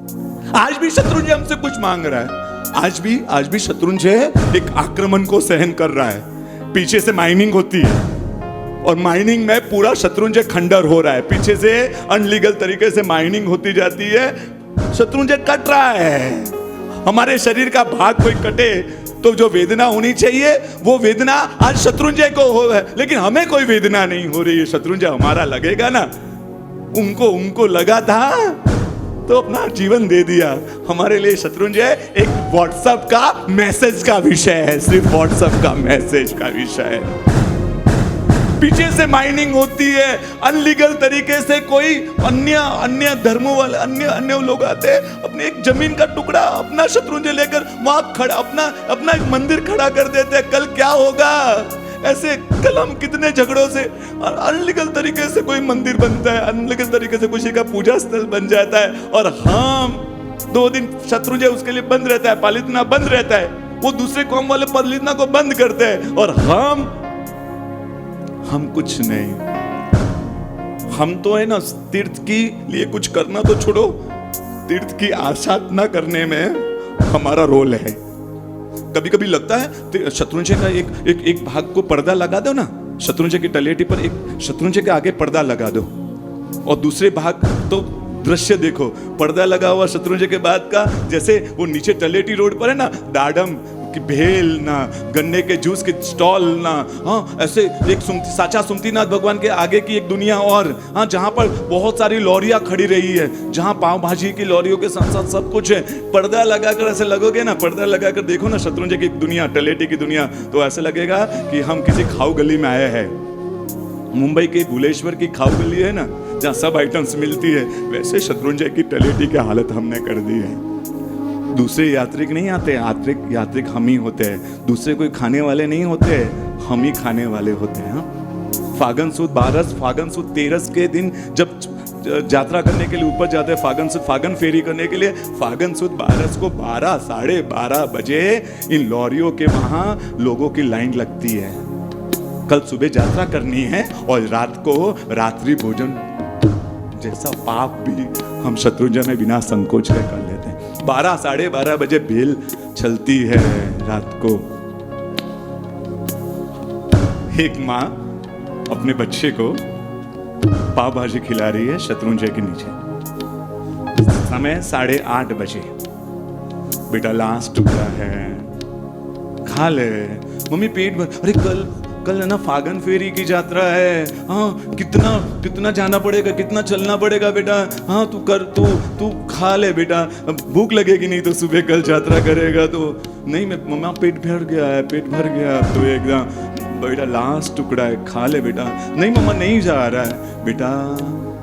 आज भी शत्रुंजय हमसे कुछ मांग रहा है। आज भी शत्रुंजय एक आक्रमण को सहन कर रहा है। पीछे से माइनिंग होती है और माइनिंग में पूरा शत्रुंजय खंडर हो रहा है। पीछे से अनलीगल तरीके से माइनिंग होती जाती है, शत्रुंजय कट रहा है। हमारे शरीर का भाग कोई कटे तो जो वेदना होनी चाहिए वो वेदना आज शत्रुंजय को हो है, लेकिन हमें कोई वेदना नहीं हो रही है। शत्रुंजय हमारा लगेगा ना, उनको लगा था तो अपना जीवन दे दिया। हमारे लिए शत्रुंजय एक व्हाट्सएप का मैसेज का विषय है, सिर्फ व्हाट्सएप का मैसेज का विषय है। पीछे से माइनिंग होती है, अनलीगल तरीके से कोई अन्य धर्मों वाले अन्य लोग आते हैं, अपने एक जमीन का टुकड़ा अपना शत्रुंजय लेकर वहां खड़ा अपना एक मंदिर खड़ा कर देते हैं। कल क्या होगा? ऐसे कल हम कितने झगड़ों से अनलीगल तरीके से कोई मंदिर बनता है, अनलीगल तरीके से किसी का पूजा स्थल बन जाता है, और हम 2 दिन शत्रुंजय उसके लिए बंद रहता है, पालितना बंद रहता है, वो दूसरे कौम वाले पालितना को बंद करते हैं, और हम कुछ नहीं। हम तो है ना, तीर्थ के लिए कुछ करना तो छोड़ो, तीर्थ की आशा न करने में हमारा रोल है। कभी कभी लगता है शत्रुंजय का एक भाग को पर्दा लगा दो ना, शत्रुंजय की तलेटी पर एक शत्रुंजय के आगे पर्दा लगा दो, और दूसरे भाग तो दृश्य देखो, पर्दा लगा हुआ शत्रुंजय के बाद का, जैसे वो नीचे तलेटी रोड पर है ना, दाडम की भेल ना, गन्ने के जूस के स्टॉल ना, हाँ ऐसे एक साचा सुमतीनाथ भगवान के आगे की एक दुनिया, और हाँ जहाँ पर बहुत सारी लॉरियां खड़ी रही है, जहाँ पाव भाजी की लॉरियों के साथ साथ सब कुछ है। पर्दा लगाकर ऐसे लगोगे ना, पर्दा लगाकर देखो ना शत्रुंजय की दुनिया, तलेटी की दुनिया, तो ऐसे लगेगा कि हम किसी खाऊ गली में आए हैं। मुंबई के भुलेश्वर की खाऊ गली है ना, जहाँ सब आइटम्स मिलती है, वैसे शत्रुंजय की तलेटी की हालत हमने कर दी है। दूसरे यात्रिक नहीं आते, यात्रिक हम ही होते हैं। दूसरे कोई खाने वाले नहीं होते, हम ही खाने वाले होते हैं। फागन सुद 13 के दिन जब यात्रा करने के लिए ऊपर जाते हैं, फागन फेरी करने के लिए, फागन सुद 12 को 12 साढ़े 12 बजे इन लॉरियों के वहां लोगों की लाइन लगती है। कल सुबह यात्रा करनी है और रात को रात्रि भोजन जैसा पाप भी हम शत्रुंजय में बिना संकोच के कर लेते हैं। 12 साढ़े 12 बजे भेल चलती है रात को। एक माँ अपने बच्चे को पाव भाजी खिला रही है शत्रुंजय के नीचे। समय 8:30 बजे। बेटा लास्ट टुकड़ा है, खा ले। मम्मी पेट भर। अरे कल ना फागन फेरी की यात्रा है। हाँ कितना जाना पड़ेगा, कितना चलना पड़ेगा बेटा। हाँ तू खा ले बेटा, भूख लगेगी नहीं तो सुबह कल यात्रा करेगा तो। नहीं मैं मम्मा पेट भर गया तो एकदम। बेटा लास्ट टुकड़ा है, खा ले बेटा। नहीं मम्मा नहीं जा रहा है बेटा,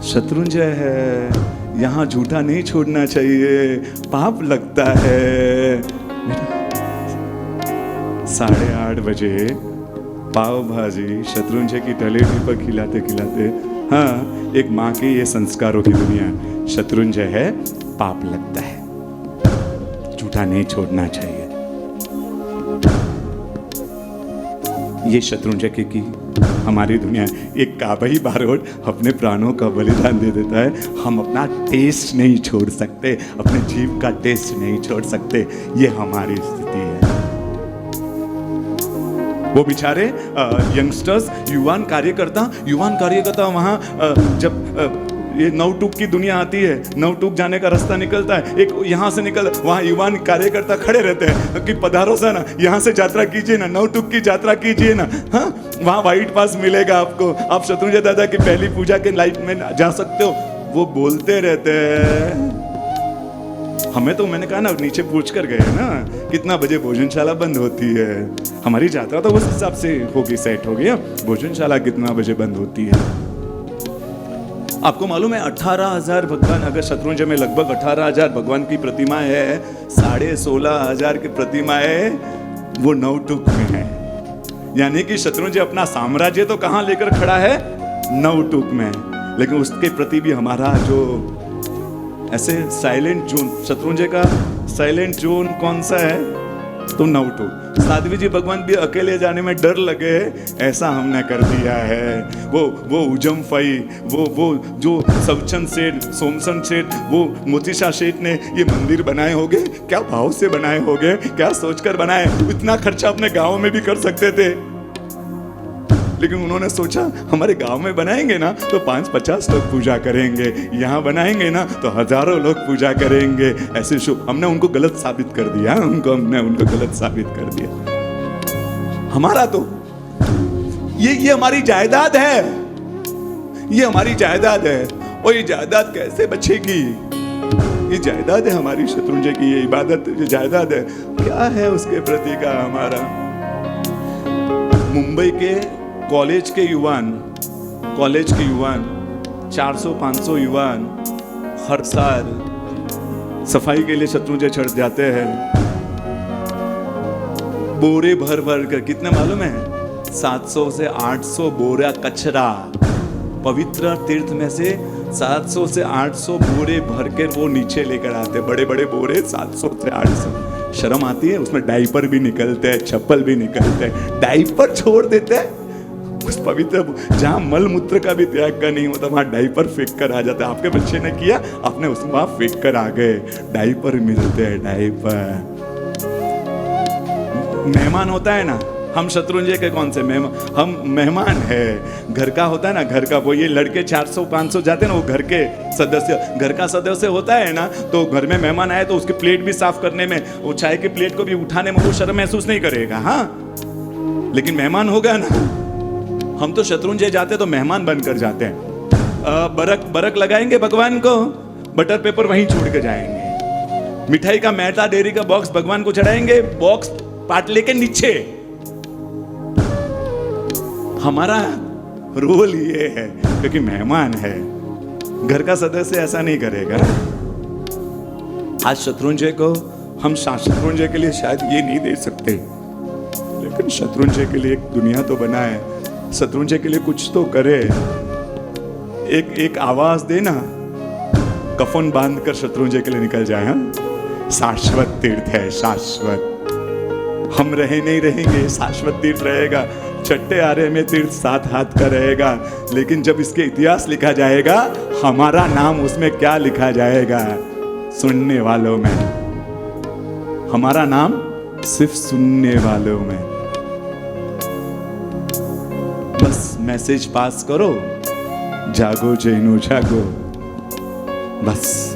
शत्रुंजय है, यहाँ झूठा नहीं छोड़ना चाहिए, पाप लगता है। 8:30 बजे पाव भाजी शत्रुंजय की तलेटी पर खिलाते हाँ, एक माँ के ये संस्कारों की दुनिया। शत्रुंजय है, पाप लगता है, झूठा नहीं छोड़ना चाहिए। ये शत्रुंजय की हमारी दुनिया। एक काबई बारोट अपने प्राणों का बलिदान दे देता है। हम अपना टेस्ट नहीं छोड़ सकते, अपने जीव का टेस्ट नहीं छोड़ सकते। ये हमारी स्थिति है। वो बेचारे यंगस्टर्स, युवान कार्यकर्ता वहाँ जब ये नवटुक की दुनिया आती है, नवटुक जाने का रास्ता निकलता है, एक यहाँ से निकल, वहाँ युवान कार्यकर्ता खड़े रहते हैं कि पधारो सा ना, यहाँ से यात्रा कीजिए ना, नवटुक की यात्रा कीजिए ना। हाँ वहाँ वाइट पास मिलेगा आपको, आप शत्रुंजय दादा की पहली पूजा के लाइफ में जा सकते हो। वो बोलते रहते हैं। हमें तो मैंने कहा ना, नीचे पूछ कर गए ना कितना बजे भोजनशाला बंद होती है। हमारी यात्रा तो उस हिसाब से होगी, सेट हो गया। भोजनशाला कितना बजे बंद होती है आपको मालूम है? 18,000 भगवान, अगर शत्रुंजय में लगभग 18,000 भगवान की प्रतिमाएं है, 16,500 की प्रतिमाएं वो नवटुक में है। यानी कि शत्रुंजय अपना साम्राज्य तो कहां लेकर खड़ा है? नवटुक में। लेकिन उसके प्रति भी हमारा जो ऐसे साइलेंट जोन, शत्रुंजय का साइलेंट जोन कौन सा है? तो नवटुक। साध्वी जी भगवान भी अकेले जाने में डर लगे, ऐसा हमने कर दिया है। वो उजम फई, वो जो सवचंद सेठ, सोमचंद सेठ, वो मोतीशा सेठ ने ये मंदिर बनाए होंगे, क्या भाव से बनाए होंगे, क्या सोचकर बनाए। इतना खर्चा अपने गांव में भी कर सकते थे, लेकिन उन्होंने सोचा हमारे गांव में बनाएंगे ना तो 5-50 लोग पूजा करेंगे, यहाँ बनाएंगे ना तो हजारों लोग पूजा करेंगे। ऐसे शुभ, हमने उनको गलत साबित कर दिया, हमने उनको गलत साबित कर दिया। हमारा तो ये हमारी जायदाद है, ये हमारी जायदाद है। और ये जायदाद कैसे बचेगी? ये जायदाद है हमारी, शत्रुंजय की ये इबादत, ये जायदाद है। क्या है उसके प्रति का हमारा? मुंबई के कॉलेज के युवान 400-500 युवान हर साल सफाई के लिए शत्रुंजय चढ़ जाते हैं, बोरे भर भर कर। कितने मालूम है? 700 से 800 बोरा कचरा, पवित्र तीर्थ में से 700 से 800 बोरे भर कर वो नीचे लेकर आते, बड़े बड़े बोरे 700 से 800। शर्म आती है? उसमें डायपर भी निकलते हैं, चप्पल भी निकलते हैं, डायपर छोड़ देते हैं उस पवित्र, जहां मल मूत्र का भी त्याग का नहीं होता, वहां डायपर फेंक कर आ जाता है। आपके बच्चे ने किया, आपने उसमें वहां फेंक कर आ गए। डायपर मिलते हैं, डायपर। मेहमान होता है ना, हम शत्रुंजय के कौन से मेहमान? हम मेहमान है। घर का होता है ना, घर का, वो ये लड़के 400-500 जाते हैं ना, वो घर के सदस्य, घर का सदस्य होता है ना, तो घर में मेहमान आए तो उसकी प्लेट भी साफ करने में, वो चाय की प्लेट को भी उठाने में वो शर्म महसूस नहीं करेगा। हाँ, लेकिन मेहमान होगा ना, हम तो शत्रुंजय जाते तो मेहमान बनकर जाते हैं। बरक लगाएंगे भगवान को, बटर पेपर वहीं छोड़ के जाएंगे। मिठाई का मैदा डेयरी का बॉक्स भगवान को चढ़ाएंगे, बॉक्स पाट लेके नीचे। हमारा रोल ये है, क्योंकि मेहमान है। घर का सदस्य ऐसा नहीं करेगा। आज शत्रुंजय को हम शत्रुंजय के लिए शायद ये नहीं दे सकते, लेकिन शत्रुंजय के लिए एक दुनिया तो बनाए, शत्रुंजय के लिए कुछ तो करे। एक आवाज देना, कफन बांधकर शत्रुंजय के लिए निकल जाए। हम शाश्वत तीर्थ है, शाश्वत। हम रहे नहीं रहेंगे, शाश्वत तीर्थ रहेगा। छठे आरे में तीर्थ 7 हाथ का रहेगा, लेकिन जब इसके इतिहास लिखा जाएगा, हमारा नाम उसमें क्या लिखा जाएगा? सुनने वालों में। हमारा नाम सिर्फ सुनने वालों में। बस मैसेज पास करो, जागो जैनो जागो, बस।